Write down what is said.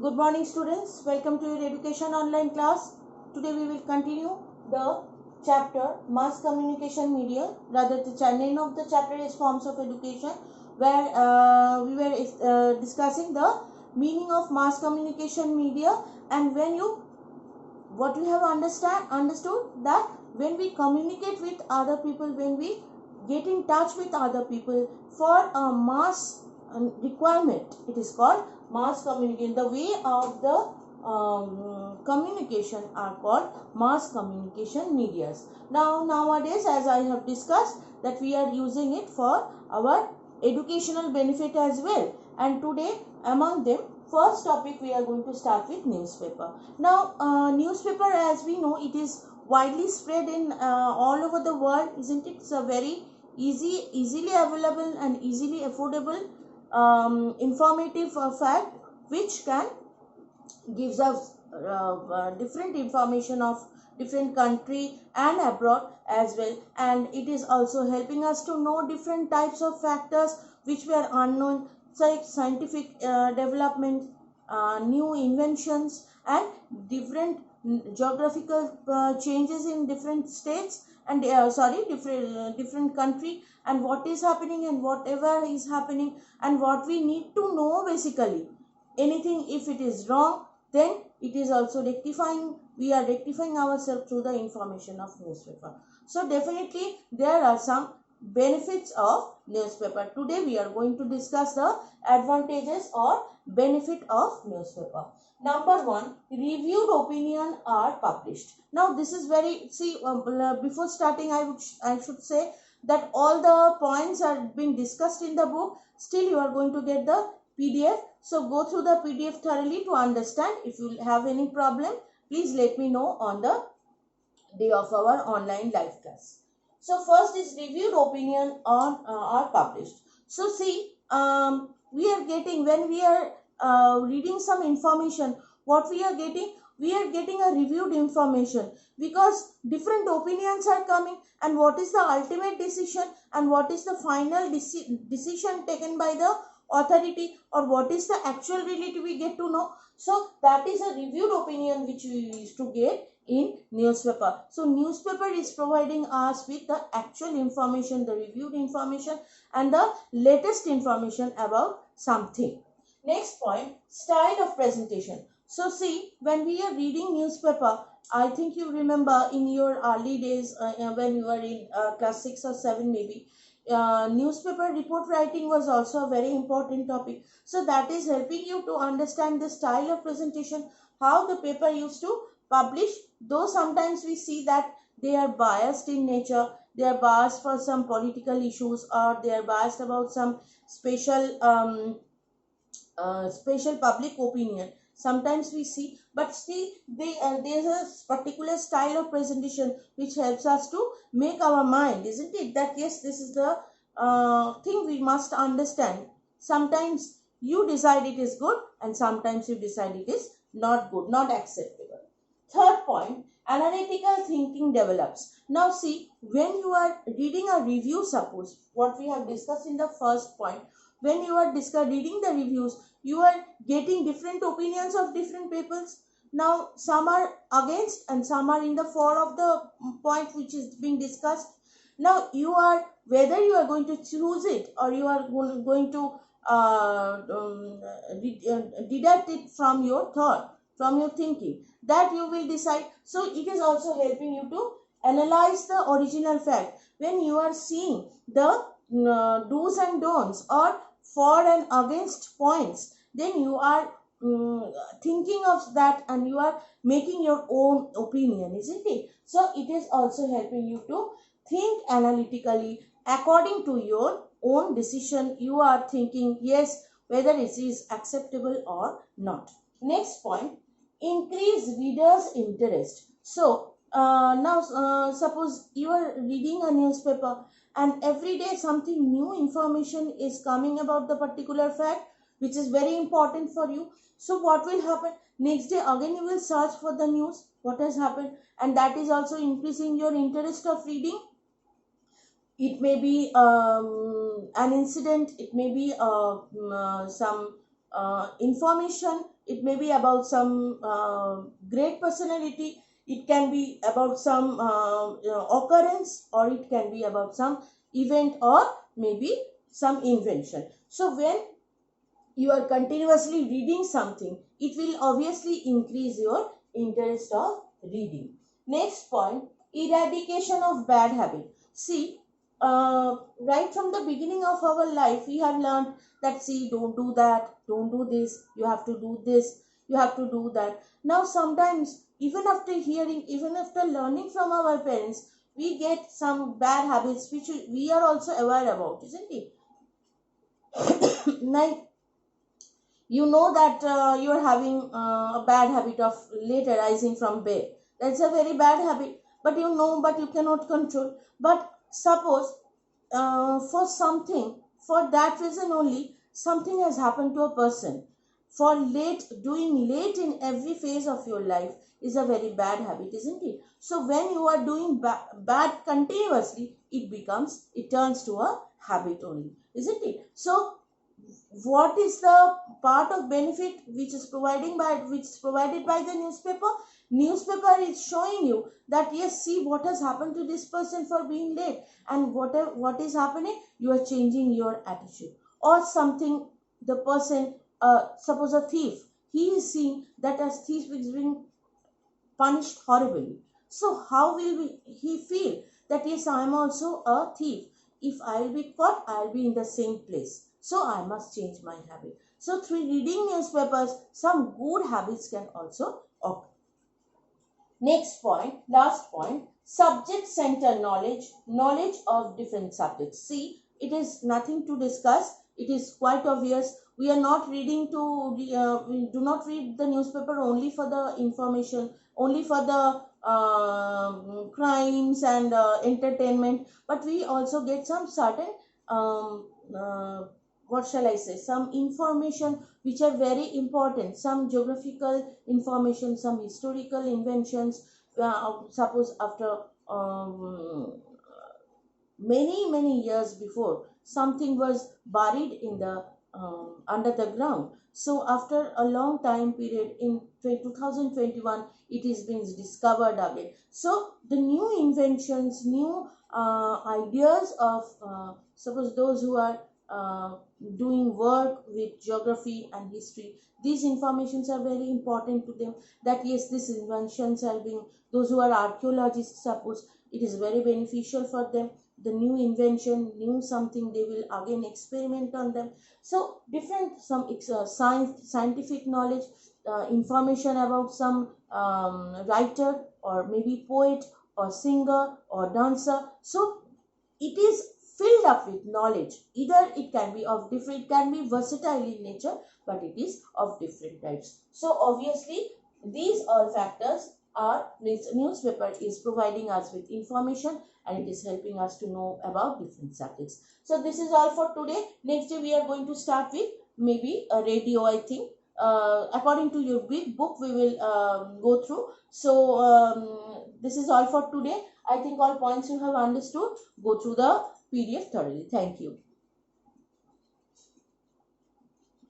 Good morning students, welcome to your education online class. Today we will continue the chapter mass communication media, rather the name of the chapter is forms of education, where we were discussing the meaning of mass communication media. And what we have understood that when we communicate with other people, when we get in touch with other people for a mass requirement, it is called mass communication. The way of the communication are called mass communication medias. Nowadays, as I have discussed, that we are using it for our educational benefit as well. And today, among them, first topic we are going to start with newspaper. Now, newspaper, as we know, it is widely spread in all over the world, isn't it? It's a very easily available and easily affordable informative fact which can gives us different information of different country and abroad as well, and it is also helping us to know different types of factors which were unknown, like scientific development, new inventions, and different geographical changes in different states and different country, and what is happening and whatever is happening, and what we need to know. Basically, anything if it is wrong, then it is also rectifying, we are rectifying ourselves through the information of newspaper. So definitely there are some benefits of newspaper. Today we are going to discuss the advantages or benefit of newspaper. Number one, reviewed opinion are published. Now this is very, before starting I should say that all the points are being discussed in the book. Still you are going to get the PDF. So go through the PDF thoroughly to understand. If you have any problem, please let me know on the day of our online live class. So first is reviewed opinion on are published. So see, we are getting, when we are reading some information, what we are getting a reviewed information, because different opinions are coming, and what is the ultimate decision and what is the final decision taken by the authority, or what is the actual reality we get to know. So that is a reviewed opinion which we used to get in newspaper. So newspaper is providing us with the actual information, the reviewed information, and the latest information about something. Next point, style of presentation. So see, when we are reading newspaper, I think you remember in your early days, when you were in class 6 or 7 maybe, newspaper report writing was also a very important topic. So that is helping you to understand the style of presentation, how the paper used to publish, though sometimes we see that they are biased in nature, they are biased for some political issues, or they are biased about some special public opinion. Sometimes we see, but still there's a particular style of presentation which helps us to make our mind, isn't it, that yes, this is the thing we must understand. Sometimes you decide it is good, and sometimes you decide it is not good, not acceptable. Third point, analytical thinking develops. Now see, when you are reading a review, suppose what we have discussed in the first point, when you are reading the reviews, you are getting different opinions of different peoples. Now some are against and some are in the favor of the point which is being discussed. Now you are, whether you are going to choose it or you are going to deduct it from your thought, from your thinking, that you will decide. So it is also helping you to analyze the original fact. When you are seeing the do's and don'ts, or for and against points, then you are thinking of that and you are making your own opinion, isn't it? So it is also helping you to think analytically according to your own decision. You are thinking, yes, whether it is acceptable or not. Next point, increase readers interest. So now suppose you are reading a newspaper, and every day something new information is coming about the particular fact which is very important for you. So what will happen, next day again you will search for the news, what has happened, and that is also increasing your interest of reading. It may be an incident, it may be some information It may be about some great personality, it can be about some occurrence, or it can be about some event, or maybe some invention. So when you are continuously reading something, it will obviously increase your interest of reading. Next point, eradication of bad habit. See, right from the beginning of our life, we have learned that, see, don't do that, don't do this, you have to do this, you have to do that. Now sometimes, even after hearing, even after learning from our parents, we get some bad habits which we are also aware about, isn't it? Like, you know that you are having a bad habit of late arising from bed. That's a very bad habit, but you know, but you cannot control. But suppose for something, for that reason only, something has happened to a person. For late, doing late in every phase of your life is a very bad habit, isn't it? So when you are doing bad continuously, it turns to a habit only, isn't it? So what is the part of benefit which is provided by the newspaper is showing you that, yes, see what has happened to this person for being late, and what is happening, you are changing your attitude. Or something, the person, suppose a thief, he is seeing that as thief is being punished horribly. So how will he feel that, yes, I am also a thief. If I will be caught, I will be in the same place. So I must change my habit. So through reading newspapers, some good habits can also occur. Next point, last point, subject center knowledge, knowledge of different subjects. See, it is nothing to discuss. It is quite obvious. We are not reading we do not read the newspaper only for the information, only for the crimes and entertainment, but we also get some certain what shall I say, some information which are very important, some geographical information, some historical inventions. Suppose after many years before, something was buried in the under the ground. So after a long time period, in 2021, it is being discovered again. So the new inventions, new ideas of suppose those who are doing work with geography and history, these informations are very important to them, that yes, these inventions are being, those who are archaeologists, suppose, it is very beneficial for them. The new invention, new something, they will again experiment on them. So different, some scientific knowledge, information about some writer, or maybe poet, or singer, or dancer. So it is filled up with knowledge. Either it can be of different, it can be versatile in nature, but it is of different types. So obviously these all factors are, newspaper is providing us with information, and it is helping us to know about different subjects. So this is all for today. Next day we are going to start with maybe a radio, I think. According to your big book, we will go through. So this is all for today. I think all points you have understood. Go through the PDF thoroughly. Thank you.